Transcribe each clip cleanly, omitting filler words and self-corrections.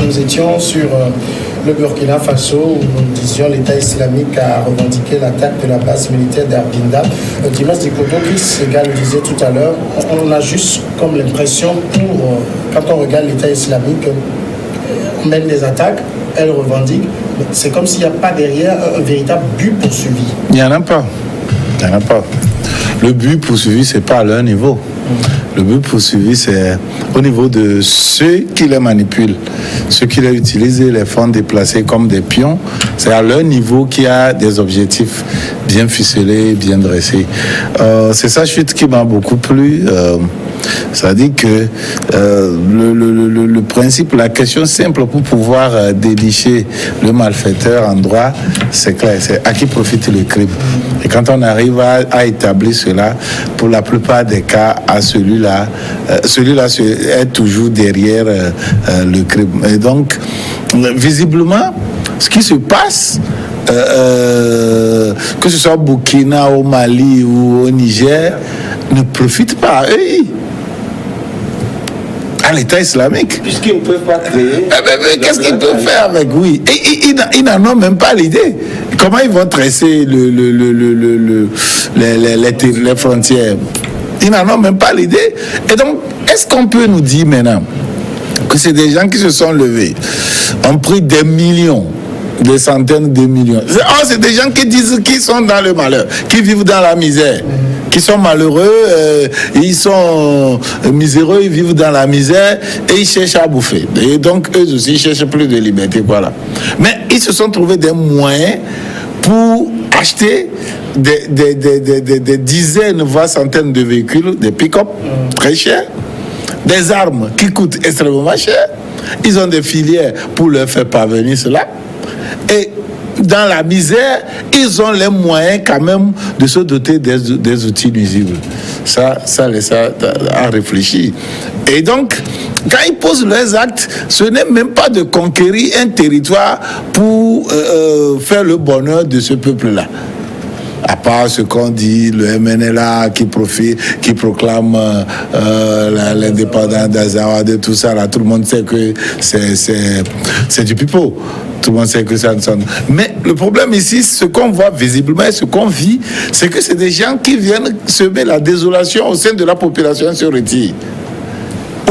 nous étions sur le Burkina Faso, où nous disions l'État islamique a revendiqué l'attaque de la base militaire d'Arbinda. Dimas Dikoto, Chris le disait tout à l'heure, on a juste comme l'impression, quand on regarde l'État islamique, on mène des attaques, elle revendique, mais c'est comme s'il n'y a pas derrière un véritable but poursuivi. Il n'y en a pas. Le but poursuivi, ce n'est pas à leur niveau. Le but poursuivi, c'est au niveau de ceux qui les manipulent, ceux qui les utilisent et les font déplacer comme des pions. C'est à leur niveau qu'il y a des objectifs bien ficelés, bien dressés. C'est ça, chute, qui m'a beaucoup plu. Ça dit que le principe, la question simple pour pouvoir dénicher le malfaiteur en droit, c'est clair, c'est à qui profite le crime. Et quand on arrive à établir cela, pour la plupart des cas, à celui-là est toujours derrière le crime. Et donc, visiblement, ce qui se passe, que ce soit au Burkina, au Mali ou au Niger, ne profite pas à eux, à l'État islamique. Puisqu'ils ne peuvent pas créer. Qu'est-ce qu'ils peuvent faire avec? Oui. Et ils n'en ont même pas l'idée. Comment ils vont tresser les frontières? Ils n'en ont même pas l'idée. Et donc, est-ce qu'on peut nous dire maintenant que c'est des gens qui se sont levés, ont pris des millions, des centaines de millions? C'est des gens qui disent qu'ils sont dans le malheur, qui vivent dans la misère, qui sont malheureux, ils sont miséreux, ils vivent dans la misère et ils cherchent à bouffer. Et donc, eux aussi, ils cherchent plus de liberté, voilà. Mais ils se sont trouvés des moyens pour acheter des dizaines, voire centaines de véhicules, des pick-up très chers, des armes qui coûtent extrêmement cher. Ils ont des filières pour leur faire parvenir cela. Et dans la misère, ils ont les moyens quand même de se doter des outils nuisibles. Ça laisse à réfléchir. Et donc, quand ils posent leurs actes, ce n'est même pas de conquérir un territoire pour faire le bonheur de ce peuple-là. À part ce qu'on dit, le MNLA qui proclame l'indépendance d'Azawad, tout ça, là, tout le monde sait que c'est du pipeau. Tout le monde sait que ça ne sonne. Mais le problème ici, ce qu'on voit visiblement et ce qu'on vit, c'est que c'est des gens qui viennent semer la désolation au sein de la population se retire.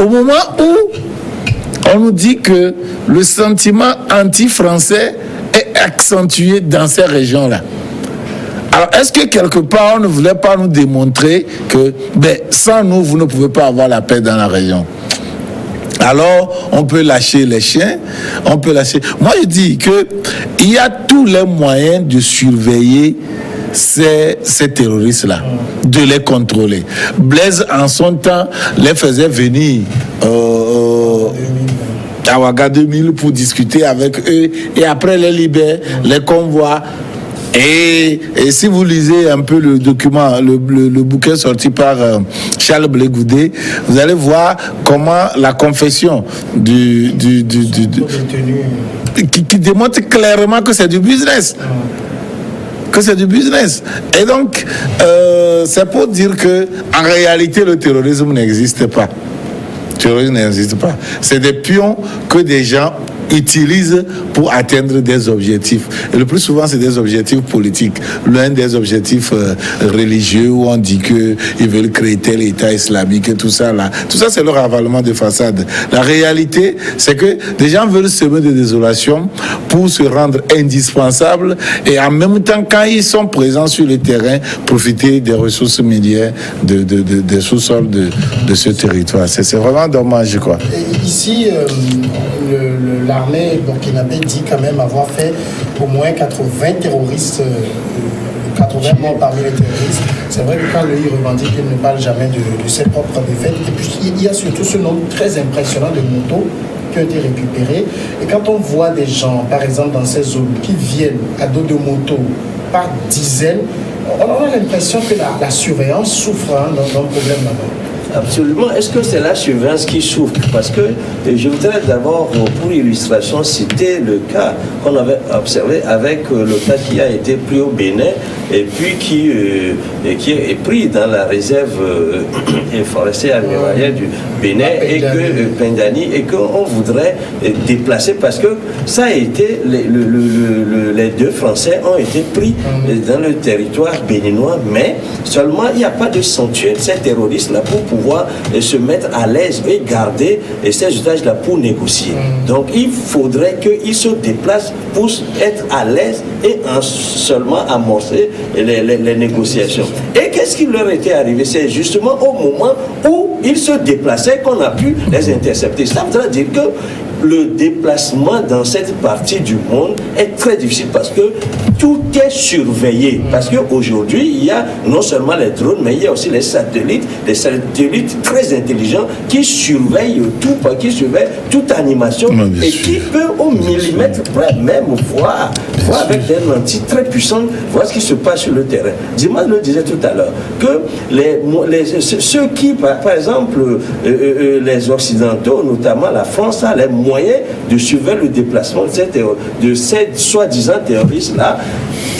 Au moment où on nous dit que le sentiment anti-français est accentué dans ces régions-là. Alors, est-ce que quelque part, on ne voulait pas nous démontrer que sans nous, vous ne pouvez pas avoir la paix dans la région? Alors, on peut lâcher les chiens, on peut lâcher... Moi, je dis qu'il y a tous les moyens de surveiller ces terroristes-là, de les contrôler. Blaise, en son temps, les faisait venir à Ouaga 2000 pour discuter avec eux, et après les libère, les convois. Et si vous lisez un peu le document, le bouquin sorti par Charles Blé Goudé, vous allez voir comment la confession qui démontre clairement que c'est du business. Et donc, c'est pour dire que en réalité, le terrorisme n'existe pas. Le terrorisme n'existe pas. C'est des pions que des gens utilisent pour atteindre des objectifs. Et le plus souvent, c'est des objectifs politiques. L'un des objectifs religieux où on dit qu'ils veulent créer tel État islamique et tout ça là. Tout ça, c'est leur avalement de façade. La réalité, c'est que des gens veulent semer de désolation pour se rendre indispensables et en même temps, quand ils sont présents sur le terrain, profiter des ressources minières, des sous-sols de ce territoire. C'est vraiment dommage, quoi. Et ici, l'armée burkinabé dit quand même avoir fait au moins 80 terroristes, 80 morts parmi les terroristes. C'est vrai que quand le I revendique, il ne parle jamais de ses propres défaites. Et puis il y a surtout ce nombre très impressionnant de motos qui ont été récupérées. Et quand on voit des gens, par exemple dans ces zones, qui viennent à dos de motos par dizaines, on a l'impression que la surveillance souffre d'un problème là-bas. Absolument. Est-ce que c'est la surveillance qui souffre? Parce que je voudrais d'abord, pour illustration, citer le cas qu'on avait observé avec le cas qui a été pris au Bénin et puis qui est pris dans la réserve forestière animalière du Bénin et que Pendani et qu'on voudrait déplacer parce que ça a été les deux Français ont été pris dans le territoire béninois, mais seulement il n'y a pas de sanctuaire de ces terroristes-là pour pouvoir se mettre à l'aise et garder ces otages-là pour négocier. Donc il faudrait qu'ils se déplacent pour être à l'aise et seulement amorcer les négociations. Et qu'est-ce qui leur était arrivé? C'est justement au moment où ils se déplaçaient qu'on a pu les intercepter. Ça voudrait dire que le déplacement dans cette partie du monde est très difficile parce que tout est surveillé. Parce qu'aujourd'hui, il y a non seulement les drones, mais il y a aussi les satellites très intelligents qui surveillent tout, qui surveillent toute animation et qui peuvent au millimètre près même voir avec des lentilles très puissantes, voir ce qui se passe sur le terrain. Dimas le disait tout à l'heure, que ceux qui, par exemple, les Occidentaux, notamment la France, a les moyens de surveiller le déplacement de ces soi-disant terroristes-là.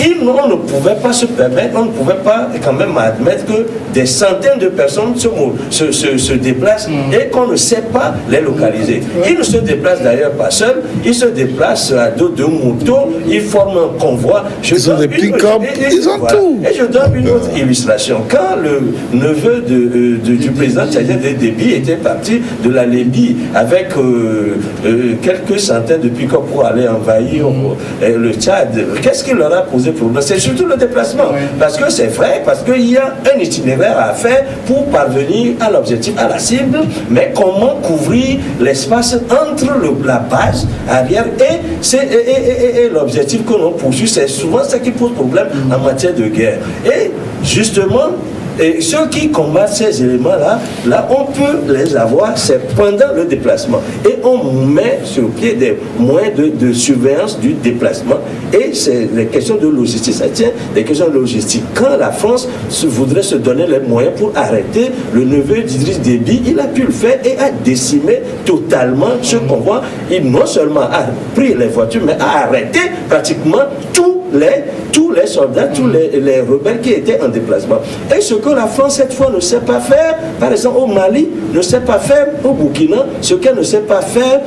On ne pouvait pas se permettre, on ne pouvait pas quand même admettre que des centaines de personnes se déplacent et qu'on ne sait pas les localiser. Ils ne se déplacent d'ailleurs pas seuls, ils se déplacent à dos de motos, ils forment un convoi. Ils ont des pick-up, ils ont tout. Et je donne une autre illustration. Quand le neveu du président tchadien Déby était parti de la Libye avec quelques centaines de pick-up pour aller envahir le Tchad, qu'est-ce qui leur a posé problème? C'est surtout le déplacement. Parce que c'est vrai, parce qu'il y a un itinéraire à faire pour parvenir à l'objectif, à la cible, mais comment couvrir l'espace entre la base arrière et l'objectif que l'on poursuit, c'est souvent ce qui pose problème en matière de guerre. Et justement, et ceux qui combattent ces éléments-là, on peut les avoir, c'est pendant le déplacement. Et on met sur pied des moyens de surveillance du déplacement. Et c'est des questions de logistique. Ça tient des questions de logistique. Quand la France voudrait se donner les moyens pour arrêter le neveu d'Idriss Déby, il a pu le faire et a décimé totalement ce convoi. Il non seulement a pris les voitures, mais a arrêté pratiquement tous les soldats, tous les rebelles qui étaient en déplacement. Et ce que la France, cette fois, ne sait pas faire, par exemple au Mali, ne sait pas faire au Burkina, ce qu'elle ne sait pas faire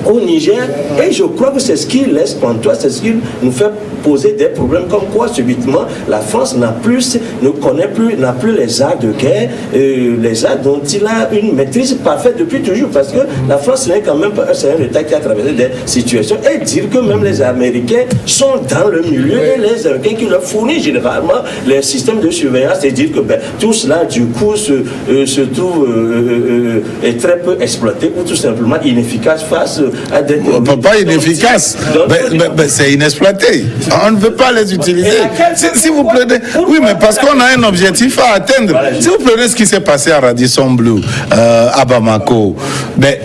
au Niger, et je crois que c'est ce qui laisse pantois, c'est ce qui nous fait poser des problèmes, comme quoi subitement la France n'a plus les arts de guerre, les arts dont il a une maîtrise parfaite depuis toujours, parce que la France n'est quand même pas un État qui a traversé des situations, et dire que même les Américains sont dans le milieu, et les Américains qui leur fournissent généralement les systèmes de surveillance, et dire que tout cela du coup se trouve est très peu exploité, ou tout simplement inefficace face à des... Pas inefficace, mais c'est inexploité. On ne veut pas les utiliser. Si vous prenez... Oui, mais parce qu'on a un objectif à atteindre. Si vous prenez ce qui s'est passé à Radisson Blu, à Bamako, mais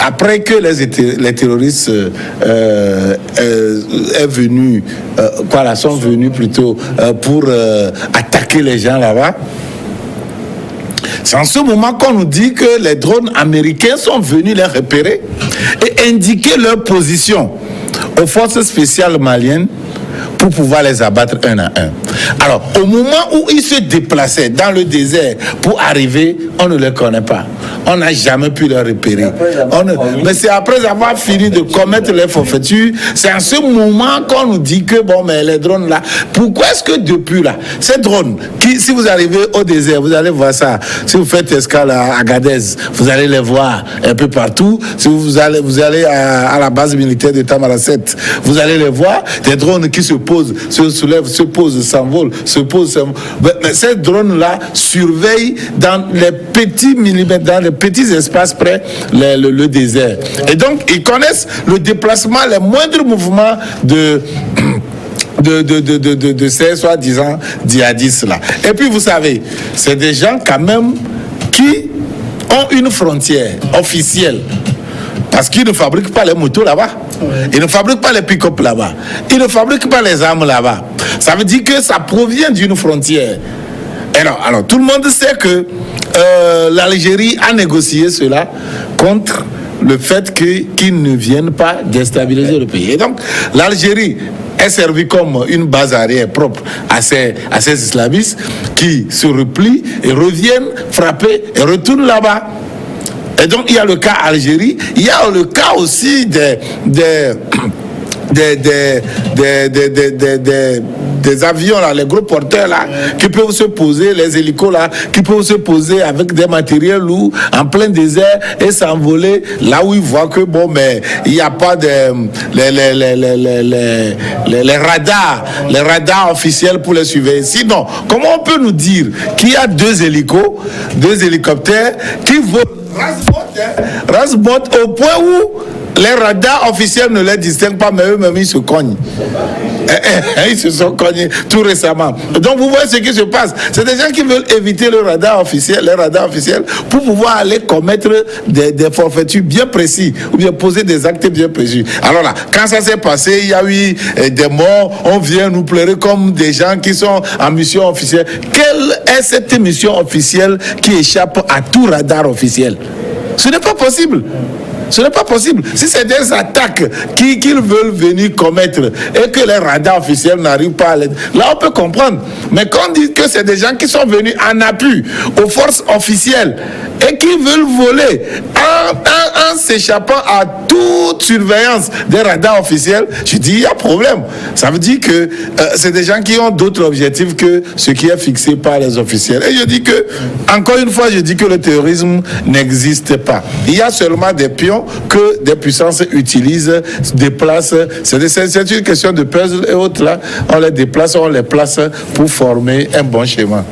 après que les terroristes sont venus plutôt pour attaquer les gens là-bas, c'est en ce moment qu'on nous dit que les drones américains sont venus les repérer et indiquer leur position aux forces spéciales maliennes pour pouvoir les abattre un à un. Alors, au moment où ils se déplaçaient dans le désert pour arriver, on ne les connaît pas. On n'a jamais pu les repérer. Mais c'est après avoir fini de commettre les forfaitures, c'est en ce moment qu'on nous dit que, mais les drones là, pourquoi est-ce que depuis là, ces drones, si vous arrivez au désert, vous allez voir ça. Si vous faites escale à Agadez, vous allez les voir un peu partout. Si vous allez à la base militaire de Tamaracet, vous allez les voir, des drones qui se posent, se soulèvent, se posent, s'envolent, se posent. Mais ces drones-là surveillent dans les petits millimètres, dans les petits espaces près le désert. Et donc, ils connaissent le déplacement, les moindres mouvements de ces soi-disant djihadistes là. Et puis, vous savez, c'est des gens quand même qui ont une frontière officielle. Parce qu'ils ne fabriquent pas les motos là-bas. Ils ne fabriquent pas les pick-up là-bas. Ils ne fabriquent pas les armes là-bas. Ça veut dire que ça provient d'une frontière. Alors, tout le monde sait que l'Algérie a négocié cela contre le fait qu'ils ne viennent pas déstabiliser le pays. Et donc, l'Algérie est servie comme une base arrière propre à ces islamistes qui se replient et reviennent frapper et retournent là-bas. Et donc, il y a le cas Algérie, il y a le cas aussi des avions là, les gros porteurs là, qui peuvent se poser, les hélicos là, qui peuvent se poser avec des matériels lourds en plein désert et s'envoler là où ils voient que bon, mais il n'y a pas les radars officiels pour les surveiller. Sinon, comment on peut nous dire qu'il y a deux hélicoptères qui volent ras-bot au point où les radars officiels ne les distinguent pas, mais eux-mêmes ils se cognent. Ils se sont cognés tout récemment. Donc vous voyez ce qui se passe. C'est des gens qui veulent éviter les radars officiels pour pouvoir aller commettre des forfaitures bien précis ou bien poser des actes bien précis. Alors là, quand ça s'est passé, il y a eu des morts, on vient nous pleurer comme des gens qui sont en mission officielle. Quelle est cette mission officielle qui échappe à tout radar officiel? Ce n'est pas possible. Ce n'est pas possible. Si c'est des attaques qu'ils veulent venir commettre et que les radars officiels n'arrivent pas à l'aide, là on peut comprendre. Mais quand on dit que c'est des gens qui sont venus en appui aux forces officielles et qui veulent voler en s'échappant à toute surveillance des radars officiels, je dis il y a problème. Ça veut dire que c'est des gens qui ont d'autres objectifs que ce qui est fixé par les officiels. Et je dis que, encore une fois, je dis que le terrorisme n'existe pas. Il y a seulement des pions que des puissances utilisent, déplacent. C'est une question de puzzle et autres là. On les déplace, on les place pour former un bon schéma.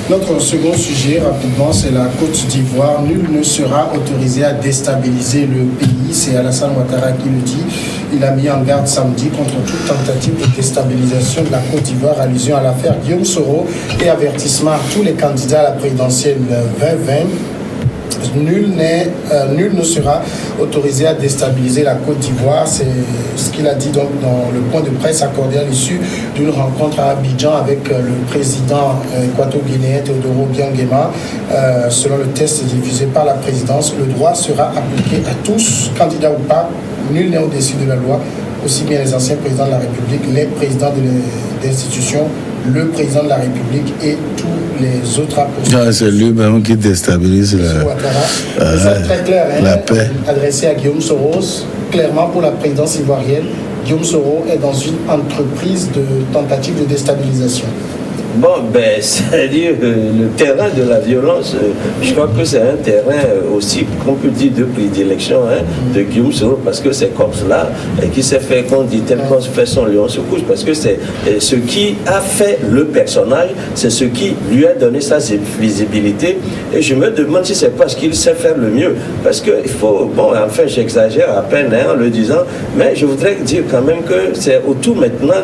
Notre second sujet, rapidement, c'est la Côte d'Ivoire. Nul ne sera autorisé à déstabiliser le pays. C'est Alassane Ouattara qui le dit. Il a mis en garde samedi contre toute tentative de déstabilisation de la Côte d'Ivoire, allusion à l'affaire Guillaume Soro et avertissement à tous les candidats à la présidentielle 2020. Nul ne sera autorisé à déstabiliser la Côte d'Ivoire. C'est ce qu'il a dit donc dans le point de presse accordé à l'issue d'une rencontre à Abidjan avec le président équato-guinéen Teodoro Obiang-Nguema. Selon le test diffusé par la présidence, le droit sera appliqué à tous, candidats ou pas. Nul n'est au-dessus de la loi, aussi bien les anciens présidents de la République, les présidents d'institutions, le président de la République et tous les autres apôtres. C'est lui-même qui déstabilise c'est très clair, la paix. Adressé à Guillaume Soro, clairement pour la présidence ivoirienne, Guillaume Soro est dans une entreprise de tentative de déstabilisation. Bon, c'est-à-dire le terrain de la violence, je crois que c'est un terrain aussi, qu'on peut dire, de prédilection de Guillaume Soro, parce que c'est comme cela qui s'est fait, qu'on dit, tel qu'on se fait son lion se couche, parce que c'est ce qui a fait le personnage, c'est ce qui lui a donné sa visibilité, et je me demande si c'est parce qu'il sait faire le mieux, parce qu'il faut, bon, enfin j'exagère à peine en le disant, mais je voudrais dire quand même que c'est autour maintenant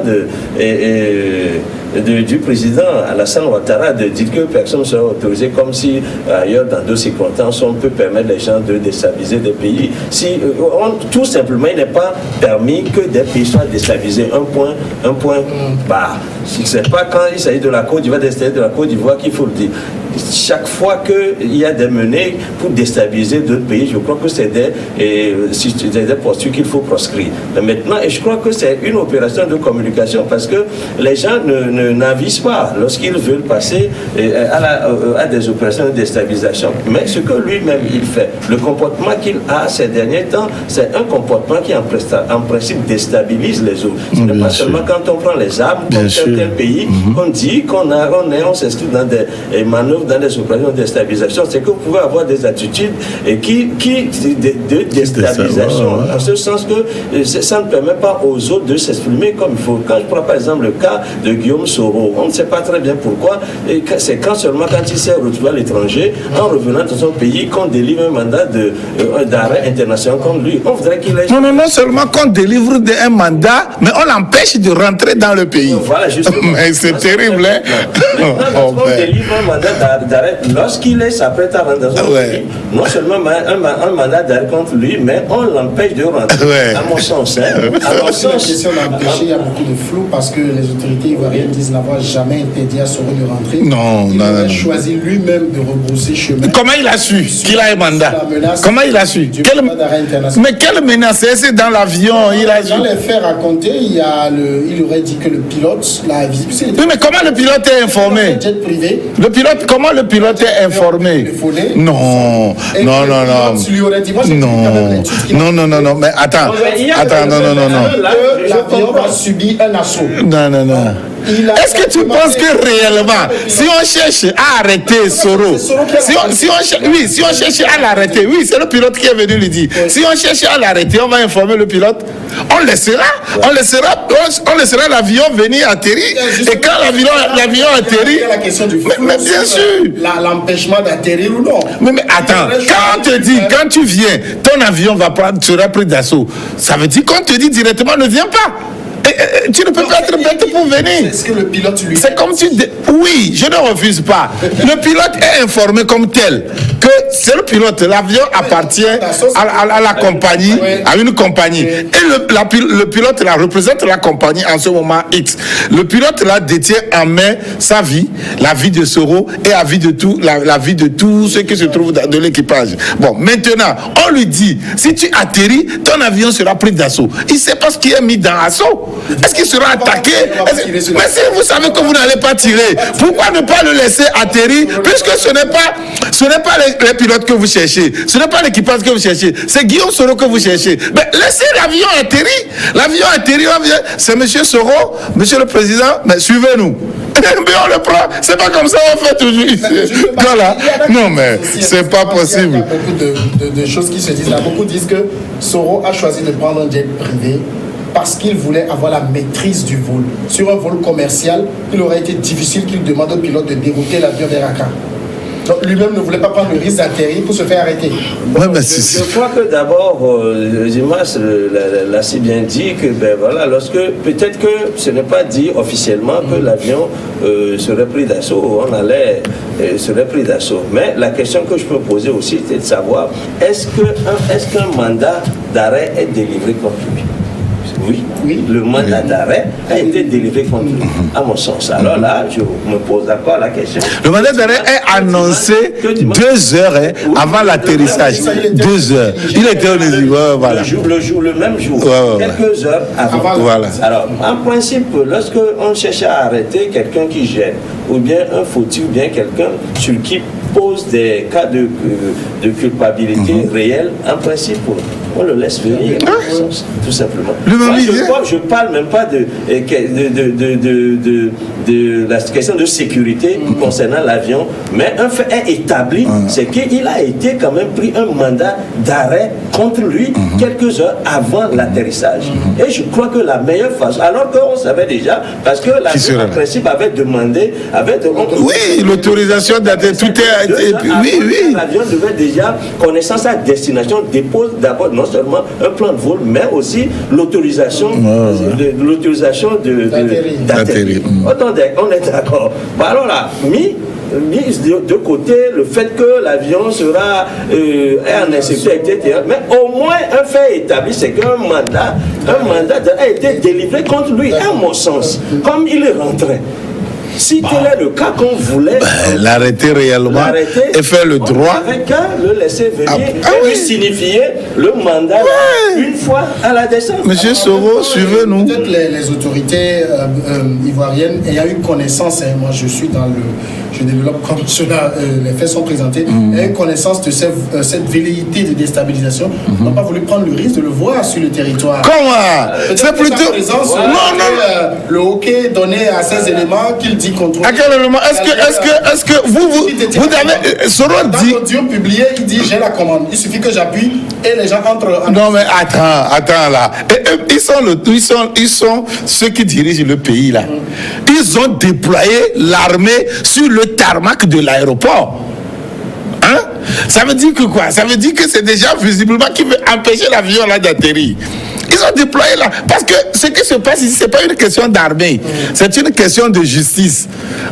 du président Alassane Ouattara de dire que personne ne sera autorisé, comme si ailleurs dans d'autres circonstances on peut permettre les gens de déstabiliser des pays. Si tout simplement il n'est pas permis que des pays soient déstabilisés. Un point bas. C'est pas quand il s'agit de la Côte d'Ivoire, de la Côte d'Ivoire qu'il faut le dire. Chaque fois qu'il y a des menées pour déstabiliser d'autres pays, je crois que c'est des postures qu'il faut proscrire. Mais maintenant, et je crois que c'est une opération de communication parce que les gens n'avisent pas lorsqu'ils veulent passer à des opérations de déstabilisation. Mais ce que lui-même il fait, le comportement qu'il a ces derniers temps, c'est un comportement qui en principe déstabilise les autres. Ce n'est pas seulement quand on prend les armes comme tel pays, on dit on s'inscrit dans des manœuvres, dans des opérations de déstabilisation, c'est que vous pouvez avoir des attitudes de déstabilisation, en ce sens que ça ne permet pas aux autres de s'exprimer comme il faut. Quand je prends par exemple le cas de Guillaume Soro, on ne sait pas très bien pourquoi, c'est quand seulement quand il s'est retrouvé à l'étranger, en revenant dans son pays, qu'on délivre un mandat d'arrêt international contre lui. On voudrait qu'il ait... Non seulement qu'on délivre un mandat, mais on l'empêche de rentrer dans le pays. Voilà, justement. C'est terrible, hein? On délivre un mandat d'arrêt d'arrêt lorsqu'il s'apprête à rentrer dans son pays. Non seulement un mandat d'arrêt contre lui, mais on l'empêche de rentrer. À mon sens. À mon sens. La question d'empêcher, il y a beaucoup de flou parce que les autorités ivoiriennes disent n'avoir jamais interdit à Soro de rentrer. Il aurait choisi lui-même de rebrousser chemin. Comment il a su qu'il a un mandat? Comment il a su? Mais quelle menace? C'est dans l'avion, il a su. Dans les faits racontés, il aurait dit que le pilote l'a avisé. Oui, mais comment le pilote est informé? Comment le pilote est informé? Non. Non, mais attends, non. L'avion a subi un assaut. Non. Est-ce que tu penses que réellement, si on cherche à arrêter Soro, si on cherche à l'arrêter, oui, c'est le pilote qui est venu lui dire. Si on cherche à l'arrêter, on va informer le pilote. On laissera l'avion venir atterrir. Et quand l'avion atterrit, la question du flou, mais bien sûr, l'empêchement d'atterrir ou non. Mais attends, quand on te dit, quand tu viens, ton avion sera pris d'assaut. Ça veut dire qu'on te dit directement, ne viens pas. Tu ne peux pas être bête pour venir. Est-ce que le pilote lui... C'est comme tu... Oui, je ne refuse pas. Le pilote est informé comme tel que c'est le pilote. L'avion appartient à la compagnie, à une compagnie. Et le pilote là représente la compagnie en ce moment X. Le pilote là détient en main sa vie, la vie de Soro et la vie de tous ceux qui se trouvent de l'équipage. Bon, maintenant, on lui dit, si tu atterris, ton avion sera pris d'assaut. Il ne sait pas ce qui est mis dans assaut. Est-ce qu'il sera attaqué? Mais si vous savez que vous n'allez pas tirer, pourquoi ne pas le laisser atterrir? Puisque ce n'est pas les pilotes que vous cherchez, ce n'est pas l'équipage que vous cherchez, c'est Guillaume Soro que vous cherchez. Mais laissez l'avion atterrir. L'avion atterrit, c'est monsieur Soro, monsieur le président, mais suivez-nous. Mais on le prend, c'est pas comme ça on fait toujours ici. Non mais c'est pas possible. Il y a beaucoup de choses qui se disent là. Beaucoup disent que Soro a choisi de prendre un jet privé parce qu'il voulait avoir la maîtrise du vol. Sur un vol commercial, il aurait été difficile qu'il demande au pilote de dérouter l'avion vers Accra. Donc lui-même ne voulait pas prendre le risque d'atterrir pour se faire arrêter. Je crois que d'abord, Dimas l'a si bien dit que, peut-être que ce n'est pas dit officiellement que l'avion serait pris d'assaut, serait pris d'assaut. Mais la question que je peux poser aussi, c'est de savoir, est-ce qu'un mandat d'arrêt est délivré contre lui? Oui, le mandat d'arrêt a été délivré contre lui, à mon sens. Alors là, je me pose d'accord la question. Le mandat d'arrêt est annoncé 2 heures avant l'atterrissage. 2 heures. Il était au voilà. Le même jour, quelques heures avant. Voilà. Alors, en principe, lorsque on cherche à arrêter quelqu'un qui gêne, ou bien un fautif, ou bien quelqu'un sur qui pose des cas de culpabilité réelle, en principe, on le laisse venir, tout simplement. Je ne parle même pas de la question de sécurité concernant l'avion, mais un fait est établi, c'est qu'il a été quand même pris un mandat d'arrêt contre lui quelques heures avant l'atterrissage. Et je crois que la meilleure façon, alors qu'on savait déjà, parce que l'avion en principe avait demandé, l'autorisation d'atterrir, l'avion devait déjà, connaissant sa destination, dépose d'abord non seulement un plan de vol, mais aussi l'autorisation d'atterrir. On est d'accord. Bon, alors là, mis de côté le fait que l'avion sera en insécurité, etc. Mais au moins un fait établi, c'est qu'un mandat a été délivré contre lui, à mon sens, comme il est rentré. Si tel est le cas qu'on voulait l'arrêter réellement et faire le droit, avec qu'à le laisser venir et lui signifier le mandat une fois à la descente. Monsieur Soro, suivez-nous. Peut-être les autorités ivoiriennes ayant eu connaissance, moi je suis dans je développe comme cela, les faits sont présentés, ayant eu connaissance de cette velléité de déstabilisation, n'ont pas voulu prendre le risque de le voir sur le territoire. Comment? C'est plutôt... le hockey donné à ces éléments qu'il dit contre. À quel élément? Est-ce que vous avez... Soro dit... Dans l'audio publié, il dit j'ai la commande. Il suffit que j'appuie et les gens entrent. Non mais attends là. Ils sont ceux qui dirigent le pays là. Ils ont déployé l'armée sur le tarmac de l'aéroport. Hein? Ça veut dire que quoi? Ça veut dire que c'est déjà visiblement qui veut empêcher l'avion là d'atterrir. Ils ont déployé là. Parce que ce qui se passe ici, ce n'est pas une question d'armée. C'est une question de justice.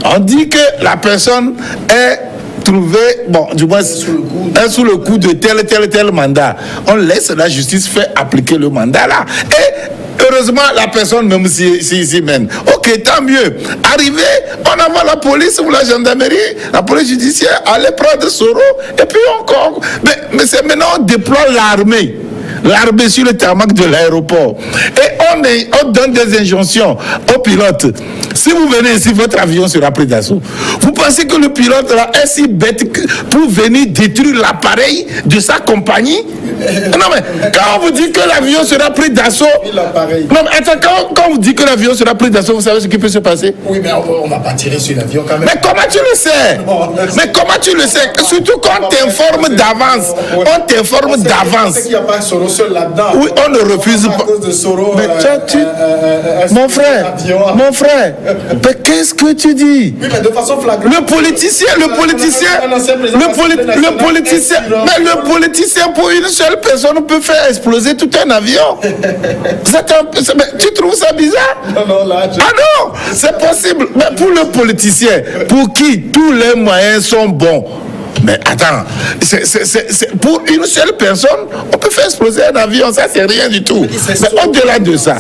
On dit que la personne est trouvé, bon, du moins, sous le coup de tel mandat. On laisse la justice faire appliquer le mandat là. Et heureusement, la personne même s'y mène. Ok, tant mieux. Arrivé, on envoie la police ou la gendarmerie, la police judiciaire, aller prendre Soro, et puis encore. Mais c'est maintenant, on déploie l'armée sur le tarmac de l'aéroport. Et on donne des injonctions aux pilotes. Si vous venez ici, votre avion sera pris d'assaut. Vous pensez que le pilote là est si bête pour venir détruire l'appareil de sa compagnie? Non mais, quand on vous dit que l'avion sera pris d'assaut... Non mais attends, quand on vous dit que l'avion sera pris d'assaut, vous savez ce qui peut se passer? Oui, mais on va pas tirer sur l'avion quand même. Mais comment tu le sais? Mais comment tu le sais? Surtout quand on t'informe d'avance. On t'informe d'avance. C'est qu'il n'y a pas Soro seul là-dedans. Oui, on ne refuse pas. À cause de Soro, mais mon frère, mais qu'est-ce que tu dis? Oui, mais de façon flagrante. Le politicien, pour une seule personne peut faire exploser tout un avion. Tu trouves ça bizarre? Non, là. Ah non, c'est possible. Mais pour le politicien, pour qui tous les moyens sont bons. Mais attends, pour une seule personne, on peut faire exploser un avion, ça c'est rien du tout. Mais au-delà de ça,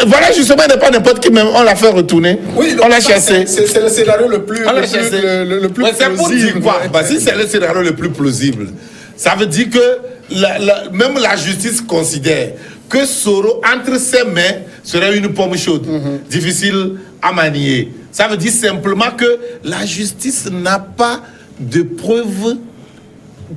voilà justement, il n'est pas n'importe qui, même on l'a fait retourner, oui, on l'a chassé. C'est le scénario le plus plausible. C'est pour dire quoi? Si c'est le scénario le plus plausible, ça veut dire que même la justice considère que Soro, entre ses mains, serait une pomme chaude, difficile à manier. Ça veut dire simplement que la justice n'a pas de preuves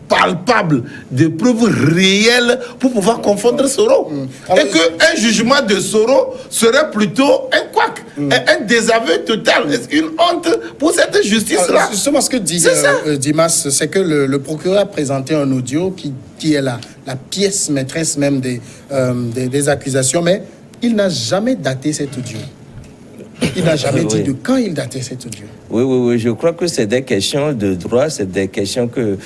palpables, de preuves réelles pour pouvoir confondre Soro. Et qu'un jugement de Soro serait plutôt un couac, un désaveu total, une honte pour cette justice-là. Justement, ce que dit Dimas, c'est que le procureur a présenté un audio qui est la pièce maîtresse même des accusations, mais il n'a jamais daté cet audio. Il n'a jamais dit de quand il datait cet audio. Oui, je crois que c'est des questions de droit, c'est des questions que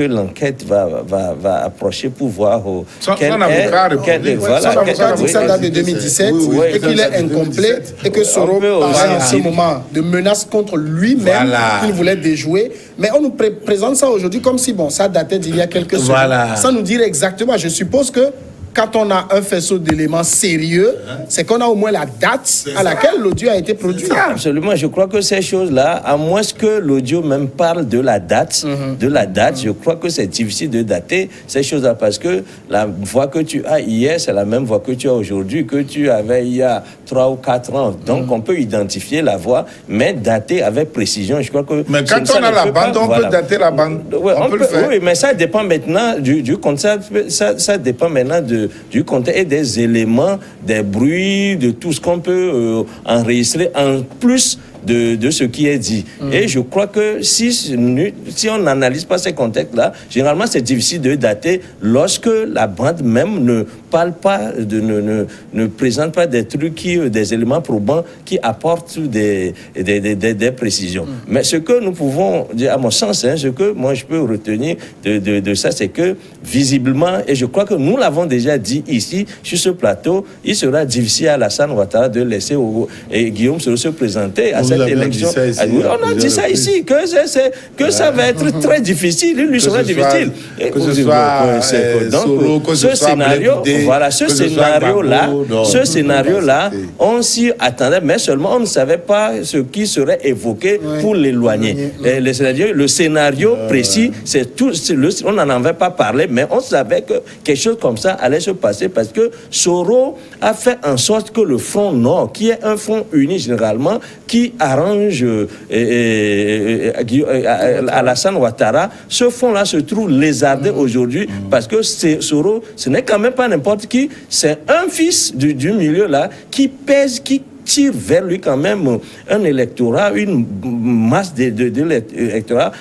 l'enquête va approcher pour voir son avocat dit que ça date de 2017 et qu'il est incomplet et que Soro parlait en ce moment de menaces contre lui-même qu'il voulait déjouer. Mais on nous présente ça aujourd'hui comme si ça datait d'il y a quelques semaines. Sans nous dire exactement. Je suppose que quand on a un faisceau d'éléments sérieux, c'est qu'on a au moins la date à laquelle l'audio a été produit. Absolument, je crois que ces choses-là, à moins que l'audio même parle de la date, je crois que c'est difficile de dater ces choses-là parce que la voix que tu as hier, c'est la même voix que tu as aujourd'hui, que tu avais il y a 3 ou 4 ans. Donc on peut identifier la voix, mais dater avec précision. Je crois que mais quand on a la bande, on peut dater la bande. Oui, on peut le faire. Oui, mais ça dépend maintenant du contexte. Ça dépend maintenant du contexte et des éléments, des bruits, de tout ce qu'on peut enregistrer en plus de ce qui est dit. Et je crois que si on n'analyse pas ces contextes-là, généralement c'est difficile de dater lorsque la bande même ne parle pas, ne présente pas des trucs, des éléments probants qui apportent des précisions. Mais ce que nous pouvons dire, à mon sens, ce que moi je peux retenir de ça, c'est que visiblement, et je crois que nous l'avons déjà dit ici, sur ce plateau, il sera difficile à Alassane Ouattara de laisser Guillaume Soro se présenter à cette élection. On a dit ça ici, que ça va être très difficile, il lui sera difficile. Que ce soit Soro, que ce soit voilà, ce scénario-là, on s'y attendait, mais seulement on ne savait pas ce qui serait évoqué pour l'éloigner. Le scénario précis, on n'en avait pas parlé, mais on savait que quelque chose comme ça allait se passer parce que Soro a fait en sorte que le Front Nord, qui est un front uni généralement, qui arrange Alassane Ouattara, ce front-là se trouve lézardé aujourd'hui parce que Soro, ce n'est quand même pas n'importe qui, c'est un fils du milieu là qui pèse, qui tire vers lui quand même un électorat, une masse d'électorats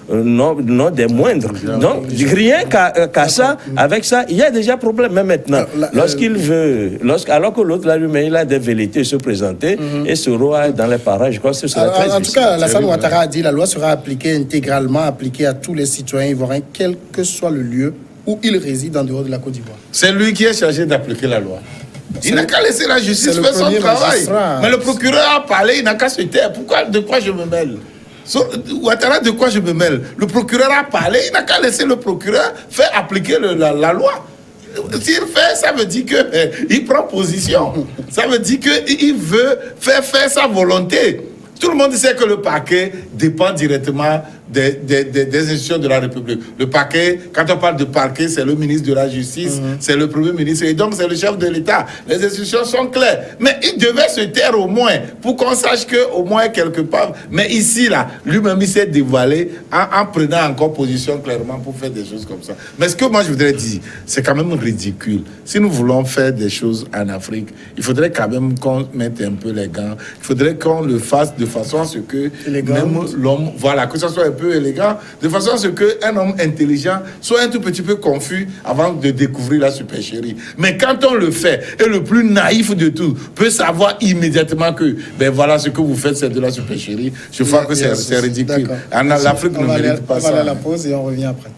non des moindres. Donc rien qu'à ça, avec ça, il y a déjà problème même maintenant. Lorsqu'il veut, alors que l'autre là lui-même il a des velléités de se présenter et Soro dans les parages, je crois que ce sera très difficile. En tout cas, Alassane Ouattara a dit la loi sera appliquée intégralement, appliquée à tous les citoyens ivoiriens, quel que soit le lieu où il réside en dehors de la Côte d'Ivoire. C'est lui qui est chargé d'appliquer la loi. Il n'a qu'à laisser la justice faire son travail. Mais le procureur a parlé, il n'a qu'à se taire. De quoi je me mêle? Ouattara, de quoi je me mêle? Le procureur a parlé, il n'a qu'à laisser le procureur faire appliquer la loi. S'il fait, ça veut dire qu'il prend position. Ça veut dire qu'il veut faire sa volonté. Tout le monde sait que le parquet dépend directement des institutions de la République. Le parquet, quand on parle de parquet, c'est le ministre de la Justice, c'est le Premier ministre, et donc c'est le chef de l'État. Les institutions sont claires. Mais il devait se taire au moins, pour qu'on sache qu'au moins quelque part... Mais ici, là, lui-même, il s'est dévoilé en prenant encore position clairement pour faire des choses comme ça. Mais ce que moi, je voudrais dire, c'est quand même ridicule. Si nous voulons faire des choses en Afrique, il faudrait quand même qu'on mette un peu les gants. Il faudrait qu'on le fasse de façon à ce que même l'homme... Voilà, que ça soit un peu élégant, de façon à ce qu'un homme intelligent soit un tout petit peu confus avant de découvrir la supercherie. Mais quand on le fait, et le plus naïf de tout peut savoir immédiatement que, ben voilà, ce que vous faites, c'est de la supercherie, je crois que c'est ridicule. L'Afrique ne mérite pas ça. On va aller à la pause et on revient après.